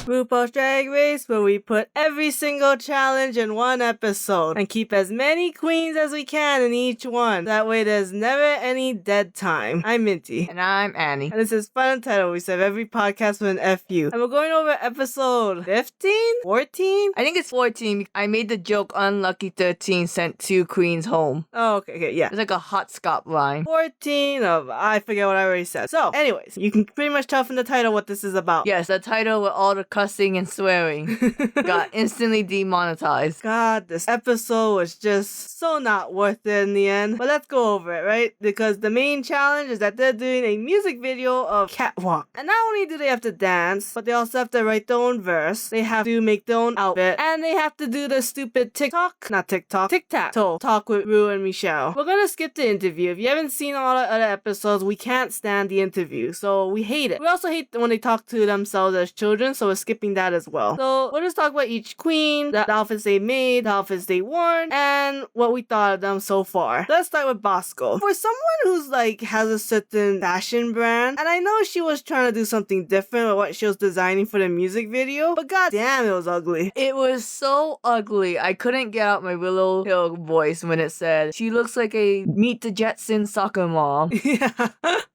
RuPaul's Drag Race, where we put every single challenge in one episode and keep as many queens as we can in each one. That way there's never any dead time. I'm Minty. And I'm Annie. And this is FunUntitled. We serve every podcast with an FU. And we're going over episode 15? 14? I think it's 14. I made the joke Unlucky 13 sent 2 queens home. Oh, okay, yeah. It's like a hot Scott line. 14 of, I forget what I already said. So, anyways, you can pretty much tell from the title what this is about. Yes, the title with all the cussing and swearing got instantly demonetized. God, this episode was just so not worth it in the end. But let's go over it, right? Because the main challenge is that they're doing a music video of Catwalk. And not only do they have to dance, but they also have to write their own verse. They have to make their own outfit. And they have to do the stupid tic-tac-toe talk with Rue and Michelle. We're gonna skip the interview. If you haven't seen all the other episodes, we can't stand the interview. So we hate it. We also hate when they talk to themselves as children, so we're skipping that as well. So we'll just talk about each queen, the outfits they made, the outfits they worn, and what we thought of them so far. Let's start with Bosco. For someone who's has a certain fashion brand, and I know she was trying to do something different with what she was designing for the music video, but god damn, it was ugly. It was so ugly. I couldn't get out my Willow Hill voice when it said, she looks like a Meet the Jetsons soccer mom. Yeah.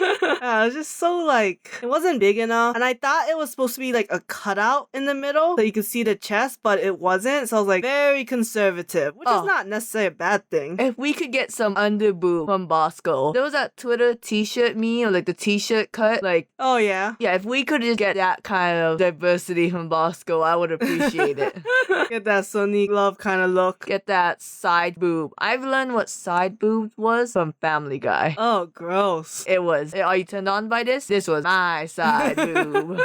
It was just so it wasn't big enough, and I thought it was supposed to be a cutout in the middle so you could see the chest, but it wasn't, so I was very conservative, which is not necessarily a bad thing. If we could get some underboob from Bosco. There was that Twitter t-shirt meme, or the t-shirt cut, oh yeah? Yeah, if we could just get that kind of diversity from Bosco, I would appreciate it. Get that Sonic Love kind of look. Get that side boob. I've learned what side boob was from Family Guy. Oh, gross. It was. Are you turned on by this? This was my side boob.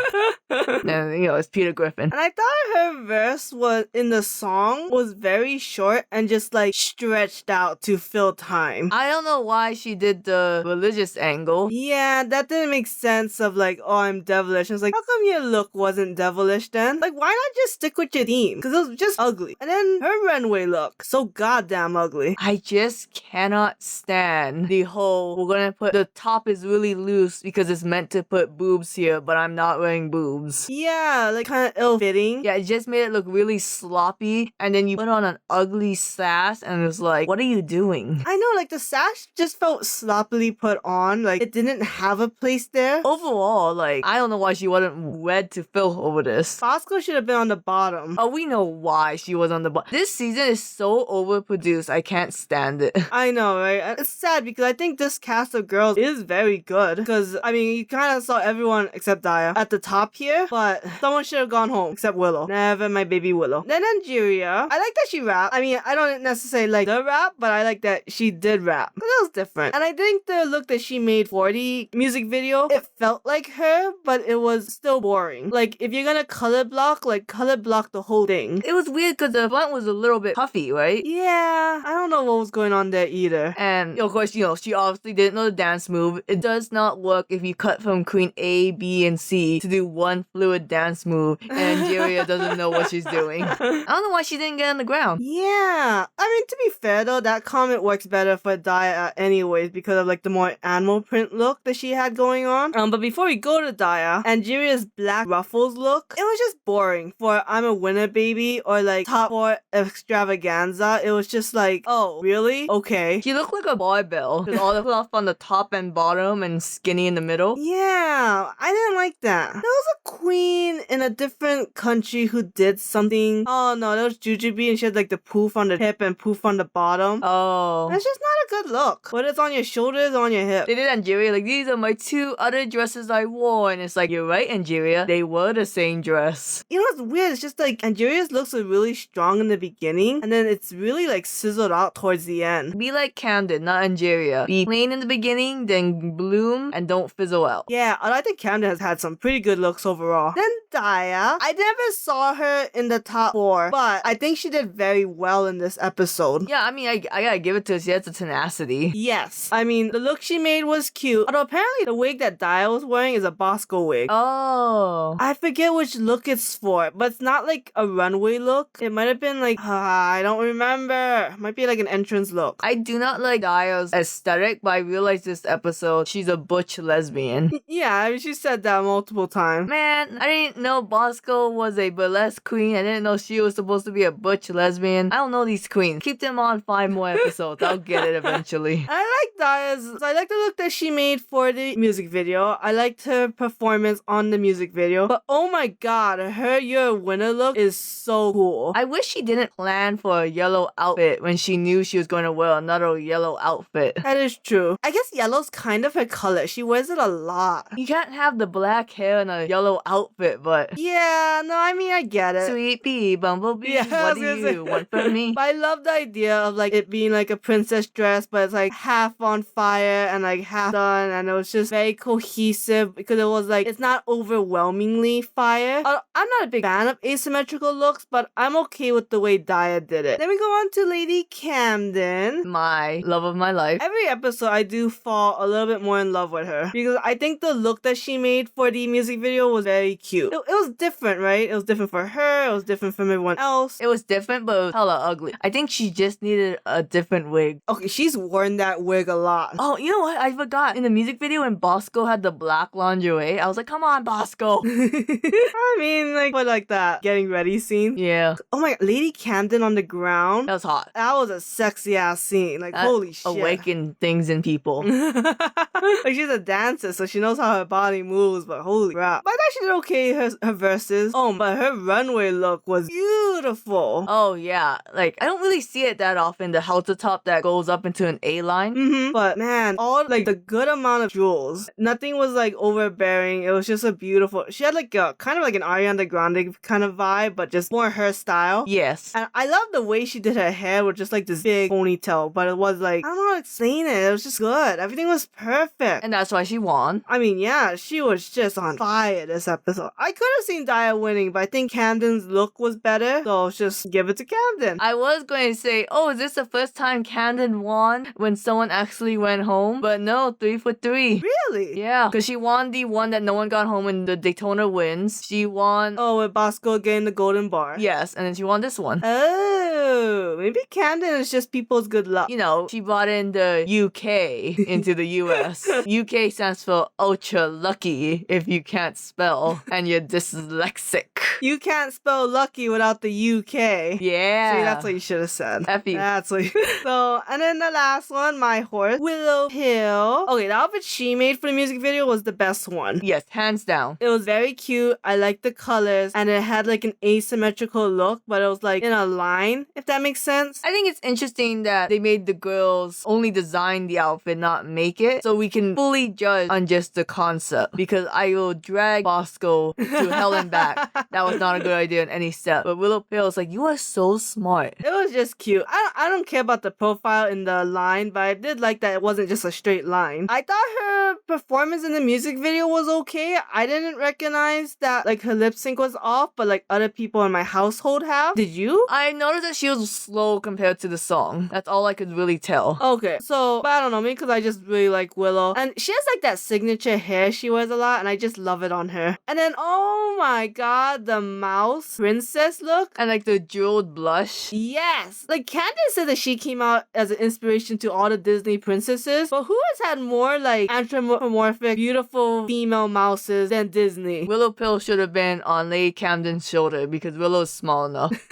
And, it's Peter Griffin. And I thought her verse in the song was very short and just stretched out to fill time. I don't know why she did the religious angle. Yeah, that didn't make sense of oh, I'm devilish. I was how come your look wasn't devilish then? Why not just stick with your theme? Because it was just ugly. And then her runway look, so goddamn ugly. I just cannot stand the whole, we're gonna put, the top is really loose because it's meant to put boobs here, but I'm not wearing boobs. Yeah, kind of ill-fitting. Yeah, it just made it look really sloppy, and then you put on an ugly sash, and it was what are you doing? I know, the sash just felt sloppily put on, it didn't have a place there. Overall, I don't know why she wasn't red to fill over this. Bosco should have been on the bottom. Oh, we know why she was on the bottom. This season is so overproduced, I can't stand it. I know, right? It's sad because I think this cast of girls is very good. Because, you kind of saw everyone except Daya at the top here, but someone should have gone home except Willow. Never my baby Willow. Then Angeria, I like that she rapped. I don't necessarily like the rap, but I like that she did rap. Because it was different. And I think the look that she made for the music video, it felt like her, but it was still boring. If you're gonna color block the whole thing. It was weird because the front was a little bit puffy, right? Yeah, I don't know what was going on there either. And of course, she obviously didn't know the dance move. It does not work if you cut from Queen A, B, and C to do one fluid dance move, and Angeria doesn't know what she's doing. I don't know why she didn't get on the ground. Yeah, to be fair though, that comment works better for Daya anyways because of the more animal print look that she had going on. But before we go to Daya, Angeria's black ruffles look, it was just boring for I'm a Winner Baby or top 4 extravaganza. It was just oh, really? Okay. She looked like a barbell with all the fluff on the top and bottom and skinny in the middle. Yeah, I didn't like that. There was a queen in a different country who did something. Oh no, that was Jujubee and she had the poof on the hip and poof on the bottom. Oh. That's just not a good look. Whether it's on your shoulders or on your hip. They did Angeria, these are my 2 other dresses I wore, and it's you're right, Angeria, they were the same dress. You know what's weird? It's just Angeria's looks are really strong in the beginning, and then it's really sizzled out towards the end. Be like Camden, not Angeria. Be plain in the beginning, then bloom, and don't fizzle out. Yeah, I think Camden has had some pretty good looks overall. Then Daya. I never saw her in the top 4, but I think she did very well in this episode. Yeah, I mean, I gotta give it to her. She has the tenacity. Yes. I mean, the look she made was cute. Although apparently the wig that Daya was wearing is a Bosco wig. Oh. I forget which look it's for, but it's not like a runway look. It might have been like, I don't remember. It might be like an entrance look. I do not like Daya's aesthetic, but I realized this episode she's a butch lesbian. Yeah, I mean, she said that multiple times. Man, I didn't know Bosco was a burlesque queen. I didn't know she was supposed to be a butch lesbian. I don't know these queens. Keep them on 5 more episodes. I'll get it eventually. I like Daya's. I like the look that she made for the music video. I liked her performance on the music video. But oh my god, her You're a Winner look is so cool. I wish she didn't plan for a yellow outfit when she knew she was going to wear another yellow outfit. That is true. I guess yellow's kind of her color. She wears it a lot. You can't have the black hair and a yellow outfit, but... Yeah, no, I mean, I get it. Sweet pea, bumblebee, Yeah, I what was do gonna say. you want from me? But I love the idea of like it being like a princess dress, but it's like half on fire and like half done, and it was just very cohesive because it was like it's not overwhelmingly fire. I'm not a big fan of asymmetrical looks, but I'm okay with the way Daya did it. Then we go on to Lady Camden. My love of my life. Every episode, I do fall a little bit more in love with her because I think the look that she made for the music video was very cute. It was different, right? It was different for her. It was different from everyone else. It was different, but it was hella ugly. I think she just needed a different wig. Okay, she's worn that wig a lot. Oh, you know what? I forgot. In the music video when Bosco had the black lingerie, I was like, come on, Bosco. I mean, like, but like that getting ready scene. Yeah. Oh my god, Lady Camden on the ground. That was hot. That was a sexy ass scene. Like, That holy shit. awakened things in people. Like, she's a dancer, so she knows how her body moves, but holy crap. But I thought she did okay, her verses. Oh, but her runway look was beautiful. Oh, yeah. Like, I don't really see it that often, the halter top that goes up into an A-line. But man, all like the good amount of jewels. Nothing was like overbearing. It was just a beautiful. She had like a kind of like an Ariana Grande kind of vibe, but just more her style. Yes. And I love the way she did her hair with just like this big ponytail, but it was like, I don't know how to explain it. It was just good. Everything was perfect. And that's why she won. I mean, yeah, she was just on fire this episode. I could have seen Daya winning, but I think Camden's look was better, so just give it to Camden. I was going to say, oh, is this the first time Camden won when someone actually went home? But no, 3 for 3. Really? Yeah, because she won the one that no one got home in the Daytona wins. She won... Oh, with Bosco getting the golden bar. Yes, and then she won this one. Oh, maybe Camden is just people's good luck. You know, she brought in the UK into the US. UK stands for ultra lucky if you can't spell and you're dyslexic. You can't spell lucky without the UK. Yeah. See, that's what you should have said. F you. That's what So, and then the last one, my horse, Willow Hill. Okay, the outfit she made for the music video was the best one. Yes, hands down. It was very cute. I liked the colors, and it had like an asymmetrical look, but it was like in a line, if that makes sense. I think it's interesting that they made the girls only design the outfit, not make it, so we can fully judge on just the concept. Because I will drag Bosco to hell and back. That was not a good idea in any step. But Willow Pill is like, you are so smart. It was just cute. I don't care about the profile in the line, but I did like that it wasn't just a straight line. I thought her performance in the music video was okay. I didn't recognize that like her lip sync was off, but like other people in my household have. Did you? I noticed that she was slow compared to the song. That's all I could really tell. Okay, so, but I don't know, maybe because I just really like Willow. And she has like that signature hair she wears a lot, and I just love it on her. And then, oh my god, the mouse princess look. And like the jeweled blush. Yes! Like, Candace said that she came out as an inspiration to all the Disney princesses, but who has had more like anthropomorphic, beautiful female mouses than Disney? Willow Pill should have been on Lady Camden's shoulder because Willow's small enough.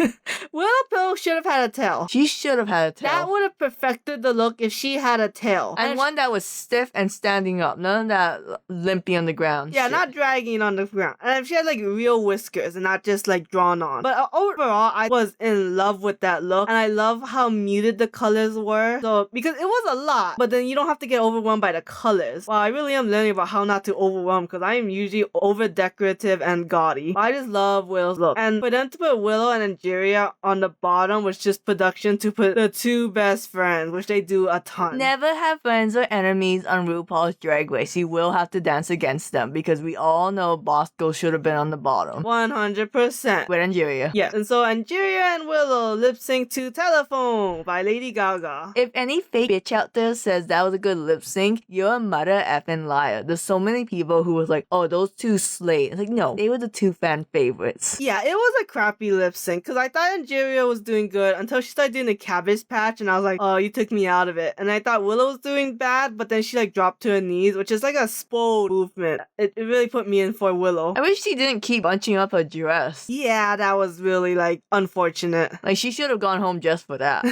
Willow Pill should have had a tail. She should have had a tail. That would have perfected the look if she had a tail. And one that was stiff and standing up. None of that limpy on the ground. Yeah, shit. not dragging on the ground. And if she had like real whiskers and not just like drawn on. But overall, I was in love with that look. And I love how muted the colors were. So, because it was a lot, but then you don't have to get overwhelmed by the colors. Wow, I really am learning about how not to overwhelm because I am usually over decorative and gaudy. I just love Willow's look. And for them to put Willow and Angeria on the bottom bottom was just production to put the two best friends, which they do a ton. Never have friends or enemies on RuPaul's Drag Race. You will have to dance against them because we all know Bosco should have been on the bottom. 100%. With Angeria. Yeah, and so Angeria and Willow lip sync to Telephone by Lady Gaga. If any fake bitch out there says that was a good lip sync, you're a mother effing liar. There's so many people who was like, oh, those two slayed. It's like, no, they were the two fan favorites. Yeah, it was a crappy lip sync because I thought Angeria was doing good until she started doing the Cabbage Patch, and I was like, oh, you took me out of it. And I thought Willow was doing bad, but then she like dropped to her knees, which is like a spode movement. It really put me in for Willow. I wish she didn't keep bunching up her dress. Yeah, that was really like unfortunate. Like, she should have gone home just for that.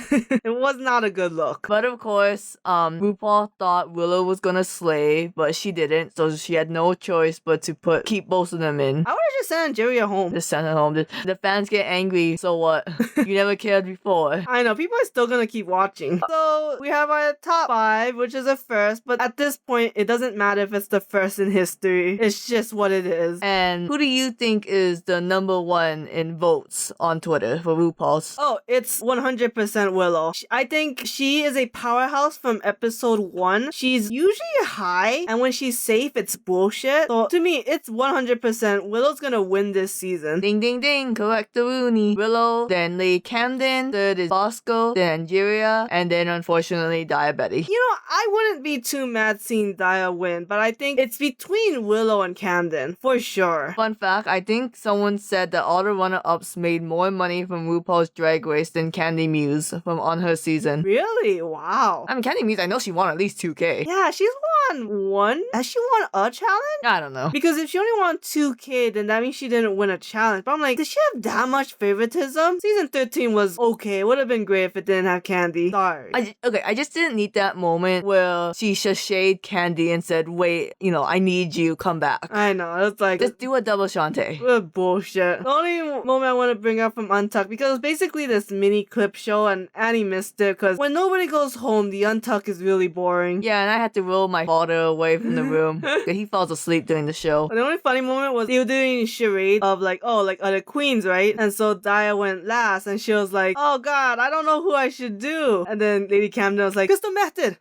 It was not a good look. But of course, RuPaul thought Willow was gonna slay, but she didn't, so she had no choice but to keep both of them in. I would have just sent Angeria home. Just send her home. The fans get angry, so what? You never cared before. I know, people are still gonna keep watching. So, we have our top 5, which is a first, but at this point, it doesn't matter if it's the first in history. It's just what it is. And who do you think is the number one in votes on Twitter for RuPaul's? Oh, it's 100% Willow. I think she is a powerhouse from episode 1. She's usually high, and when she's safe, it's bullshit. So, to me, it's 100% Willow's gonna win this season. Ding ding ding, correct the Rooney. Willow, then Lady Camden, third is Bosco, then Angeria, and then unfortunately Diabetes. You know, I wouldn't be too mad seeing Dia win, but I think it's between Willow and Camden, for sure. Fun fact, I think someone said that all the runner-ups made more money from RuPaul's Drag Race than Candy Muse from on her season. Really? Wow. I mean, Candy Muse, I know she won at least 2K. Yeah, she's won one. Has she won a challenge? I don't know. Because if she only won 2K, then that means she didn't win a challenge. But I'm like, did she have that much favoritism? Season 13 was okay. It would have been great if it didn't have Candy. Sorry. I just didn't need that moment where she sashayed Candy and said, wait, I need you, come back. I know. It's like, just do a double Shantae. What bullshit. The only moment I want to bring up from Untucked, because it's basically this mini clip show, and Annie missed it, because when nobody goes home, the Untucked is really boring. Yeah, and I had to roll my father away from the room. He falls asleep during the show. The only funny moment was they were doing charade of like, oh, like other queens, right? And so Dia went last, and she was like, oh god, I don't know who I should do. And then Lady Camden was like, Crystal Method.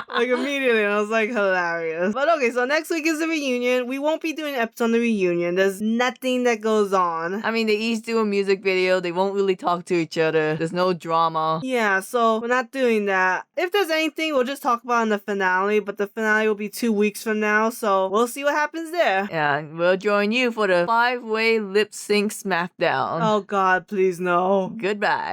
Like immediately, and I was like, hilarious. But okay, so next week is the reunion. We won't be doing an episode on the reunion. There's nothing that goes on. I mean, they each do a music video. They won't really talk to each other. There's no drama. Yeah, so we're not doing that. If there's anything, we'll just talk about in the finale, but the finale will be 2 weeks from now, so we'll see what happens there. Yeah, we'll join you for the 5-way lip sync smackdown. Oh god, please no. Goodbye.